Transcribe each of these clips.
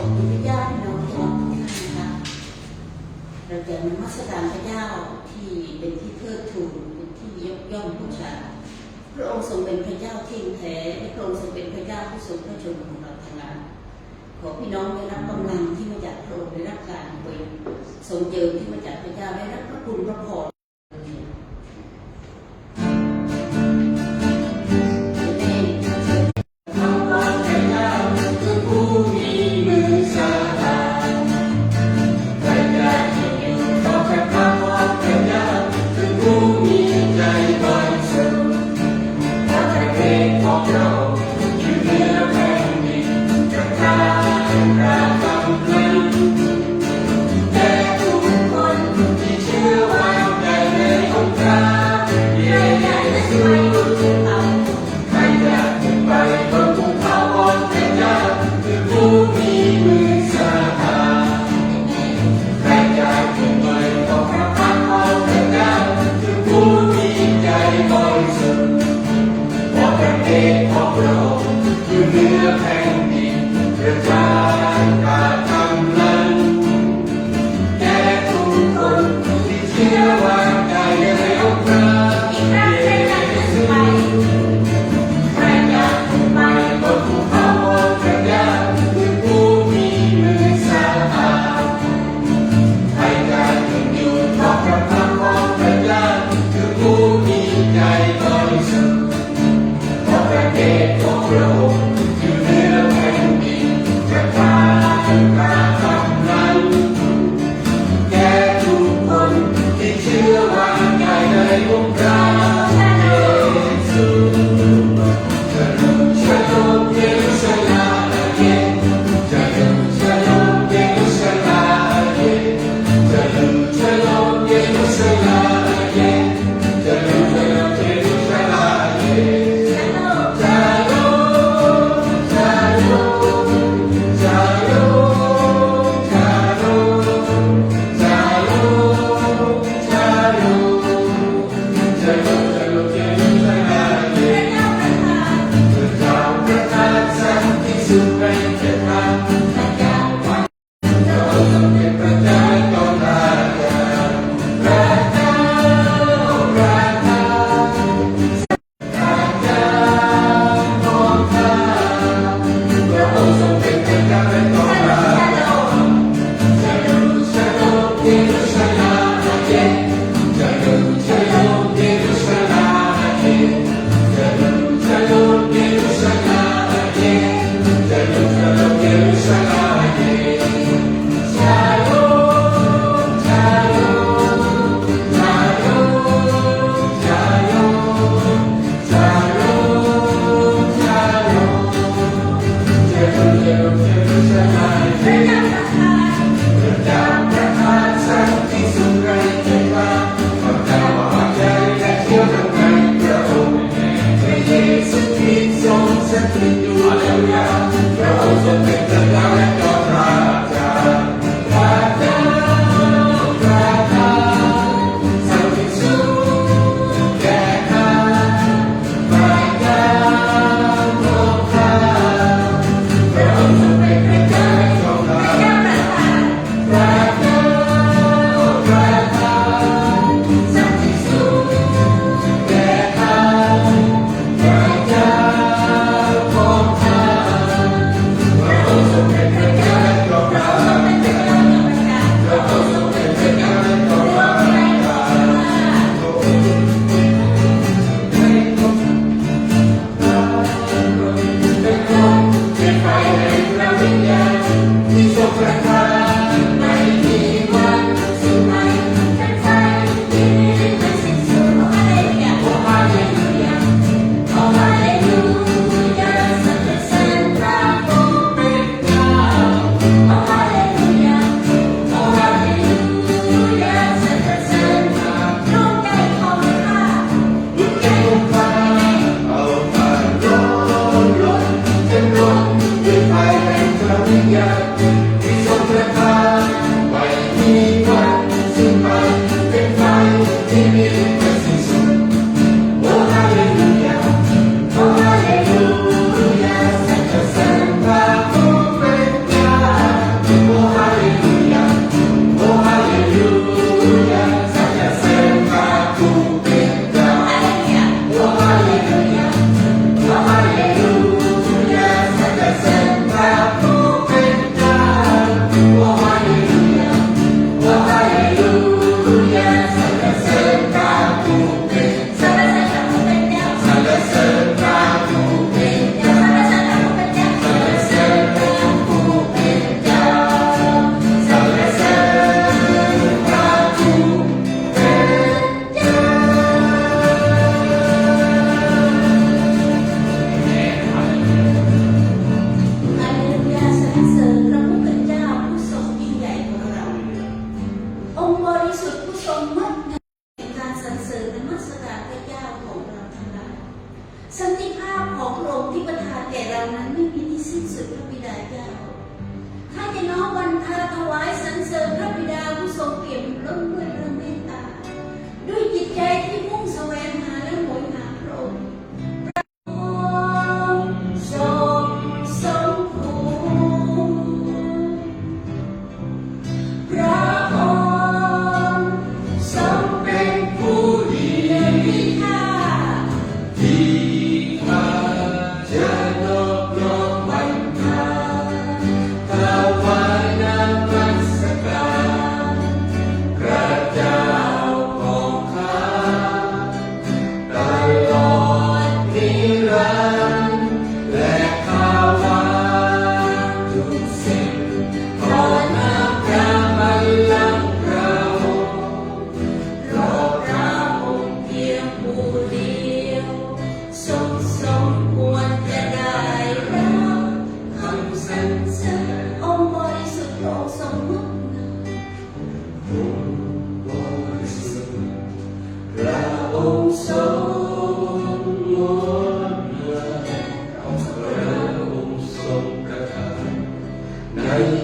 อบคุณพระเจ้าพี่น้องทุกท่านนะคะเราจะนมัสการพระเจ้าที่เป็นที่เทิดทูนเป็นที่ยกย่องบูชาพระองค์ทรงเป็นพระเจ้าที่แท้พระองค์ทรงเป็นพระเจ้าผู้ทรงพระชนของเราทั้งนั้นขอพี่น้องได้รับกำลังที่มาจากพระองค์ได้รับการทรงเจิมที่มาจากพระเจ้าได้รับพระคุณพระพร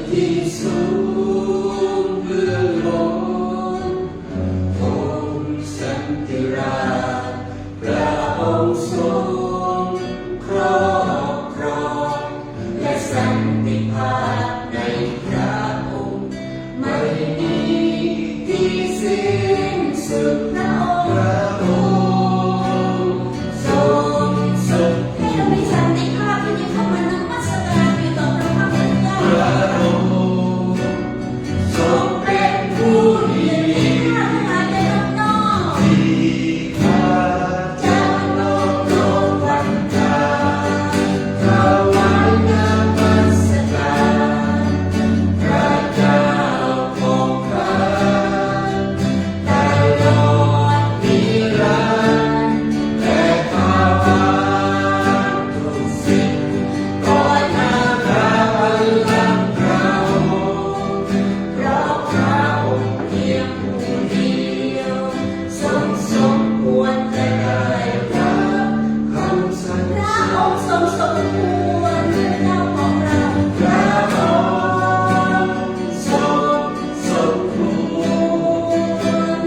ที่สูงเบื้องบนองค์สันติราชพระองค์ทรงครอบครองและสันติภาพในพระองค์ไม่มีที่สิ้นสุดพระองค์ทรงสุขให้เรามีสันติภาพที่จะเข้ามานมัสการอยู่ต่อพระพักตร์เจ้าพระองค์ทรงเป็นผู้ดีข้าทั้งหลายได้รับนอกที่ข้าจากโลกโลกวันตาถวายนมัสการพระเจ้าของข้าตลอดนิรันดร์และข้าพาทุกสิ่งก่อนหน้าพระบัลลังก์พระองค์เพราะพระองค์เพียงผู้เดียวทรงสมควรจะได้รับคำสรรเสริญพระองค์ทรงสมควรเป็นเจ้าของเราพระองค์ทรงสมควร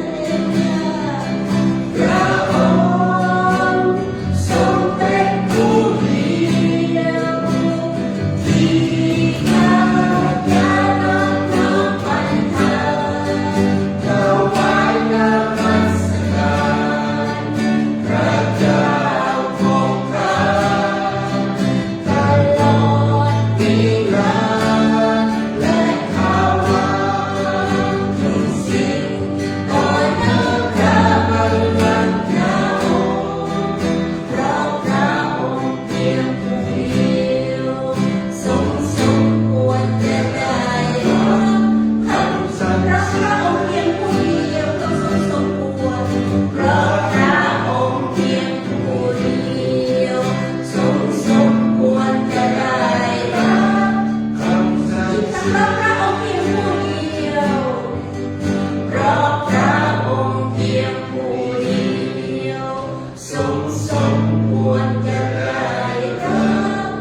พระองค์ทรงเป็นผู้เดียวที่ข้าจะรับน้อมพันธะถวายนมัสการพระเจ้าของข้าตลอดนิรันดร์และข้าวาทุกสิ่งก่อนหน้าพระบัลลังก์พระองค์เพราะพระองค์เพียงผู้เดียวทรงสมควรจะได้รับคำสรรเสริญพระองค์เพียงผู้เดียวทรงสมควรเพราะพระองค์เพียงผู้เดียวทรงสมควรจะได้รับคำสรรเสริญพระองค์เพียงผู้เดียวเพราะพระองค์เพียงผู้เดียวทรงสมควรจะได้รับ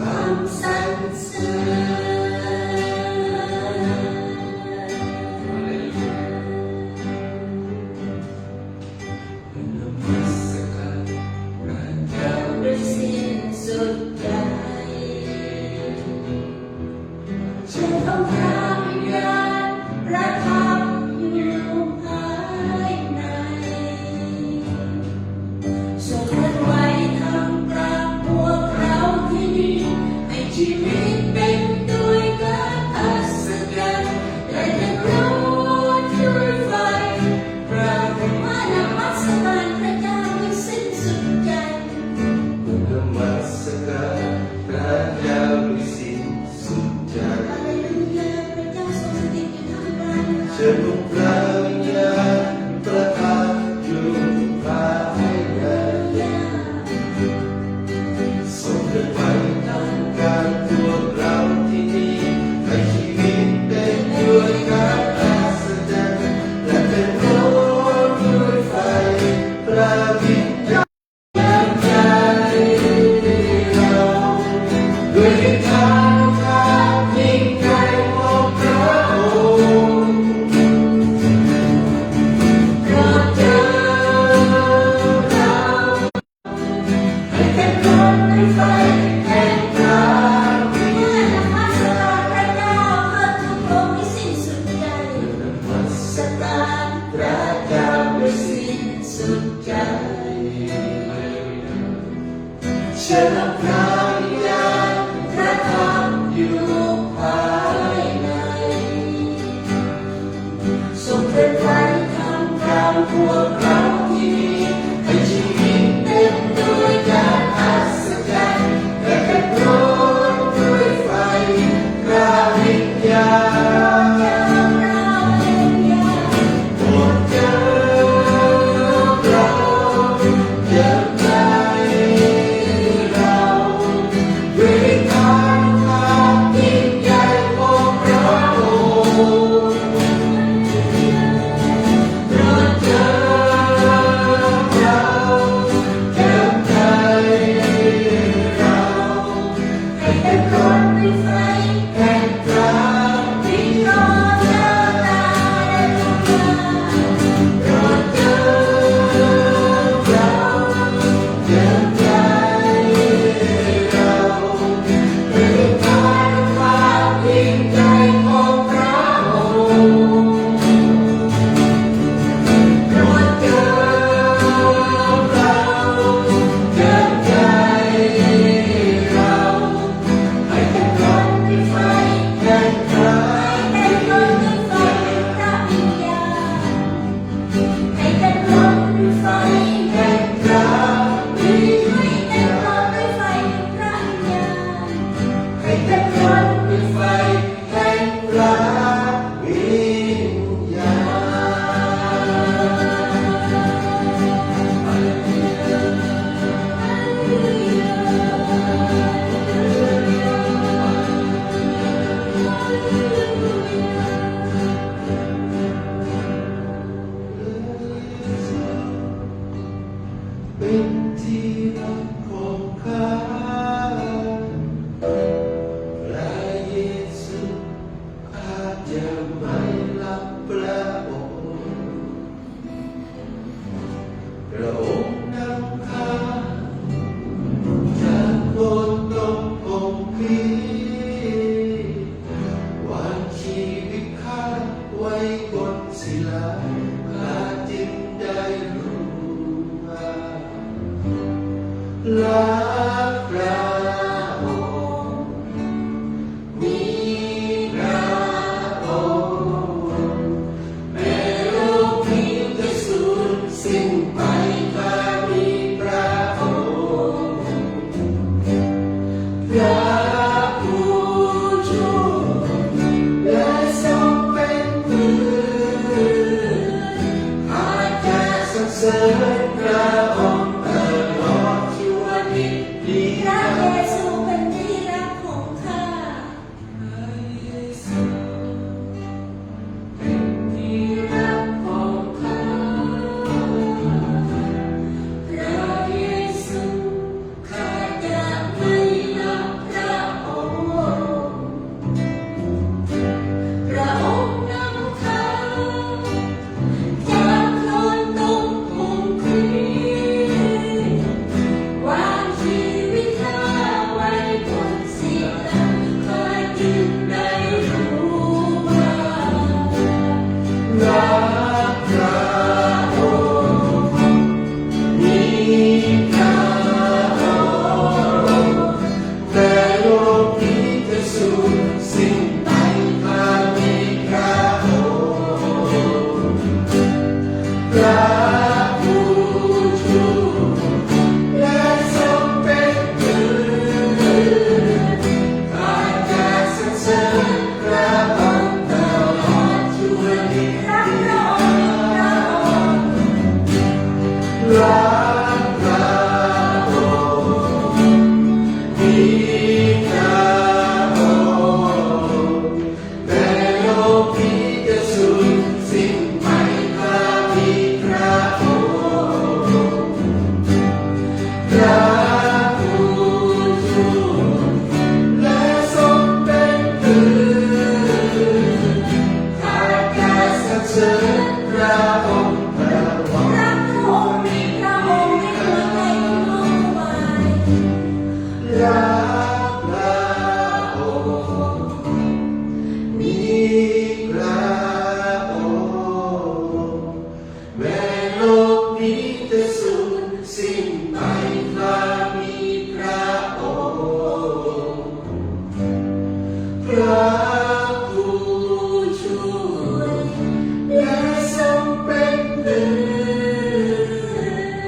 คำสรรเสริญนมัสการพระเจ้าด้วยสิ้นสุดใจเชิญองค์พระวิญญาณประทับอยู่ภายในทรงเคลื่อนไหวท่ามกลางพวกเราที่นี่ให้ชีวิตเป็นด้วยการอัศจรรย์และจะโปรดด้วยไฟพระผู้มานมัสการพระเจ้าด้วยสิ้นสุดใจนมัสการพระเจ้าด้วยสิ้นสุดใจฮาเลลูยาพระเจ้าทรงสถิตอยู่ท่ามกลางเราเชิญองค์พระวิญญาณประทับอยู่ภายในทรงเดินไปทางการพวกเราที่นี่ให้ชีวิตเป็นด้วยการอัศจรรย์และเป็นร้อนด้วยไฟพระวิญญาณใจเราด้วยทางความยิ่งใหญ่ของพระองค์ ระผู้ช่วยและทรงเป็นเพื่อน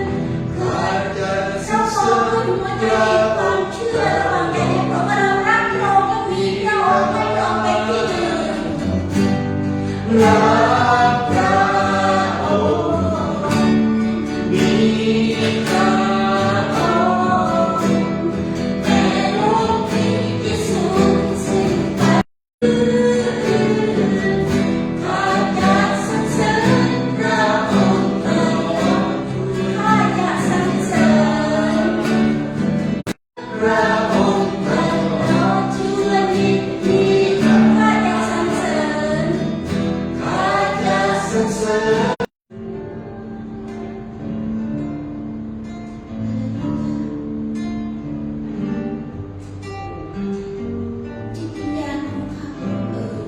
ข้าจะสรรเสริญพระองค์ เชื่อระวังใจเพราะว่าเรารักพระองค์และมีพระองค์ให้พระองค์เป็นที่หนึ่ง รักพระองค์มีพระองค์ แต่โลกนี้ที่สูญสิ้นไปข้าจะสรรเสริญพระองค์ตลอดข้าจะสรรเสริญ พระองค์ ตลอดชั่วนิดนี้ข้าจะสรรเสริญข้าจะ สรรเสริญ จิตวิญญาณของข้าพระองค์เอ๋ย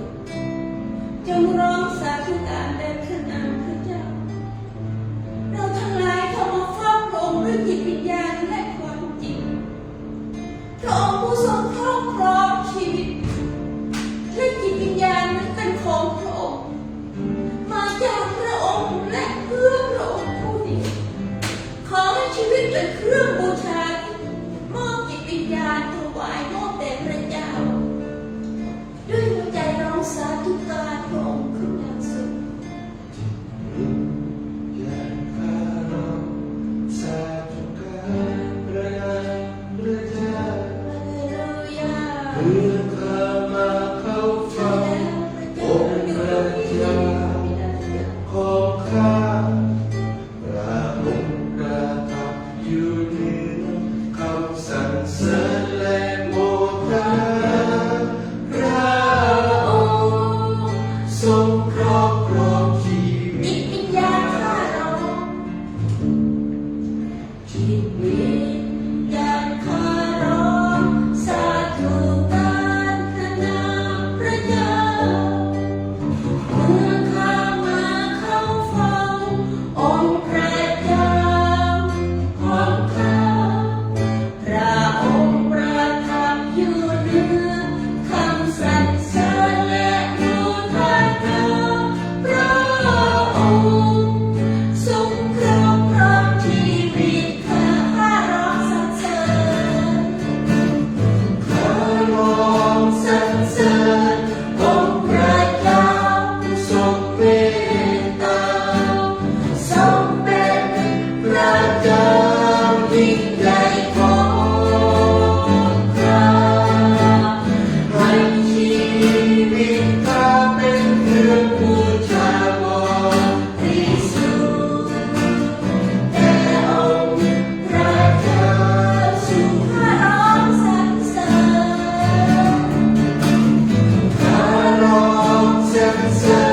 จงร้องสาธุการแด่พระนามพระเจ้า เราทั้งหลายเข้ามาเฝ้าพระองค์ด้วยจิตวิญญาณและความจริง พระองค์ผู้ทรงครอบครองชีวิตและจิตวิญญาณนั้นเป็นของพระองค์ มาจากพระองค์และเพื่อพระองค์ผู้เดียวขอให้ชีวิตเป็นเครื่องบูชามอบจิตวิญญาณถวายมอบแด่พระเจ้า ด้วยหัวใจร้องสาธุการพระองค์ขึ้นอย่างสุด อย่างข้าร้องสาธุการพระนามพระเจ้า ฮาเลลูยา เมื่อข้ามาเข้าเฝ้าองค์พระเจ้าของข้าพระองค์ประทับอยู่เหนือคำสรรเสริญและโมทนาพระองค์ทรงครอบครองชีวิ จิ ต ตวิญญาณข้าร้องจิตวิญญาณข้าร้องสาธุการพระนามพระเจ้า เมื่อข้ามาเข้าเฝ้าองค์พระเจ้าของข้า พระองค์ประทับอยู่เหนือคำสรรเสริญและบูชาพระองค์ทรงครอบครองชีวิตข้าร้องสรรเสริญ ข้าร้องสรรเสริญองค์พระเจ้าผู้ทรงเมตตาทรงเป็นพระเจ้ายิ่งใหญ่ของข้าให้ชีวิตข้าเป็นเครื่องบูชาบริสุทธิ์แด่องค์พระเจ้าสูง ข้าร้องสรรเสริญ ข้าร้องสรรเสริญ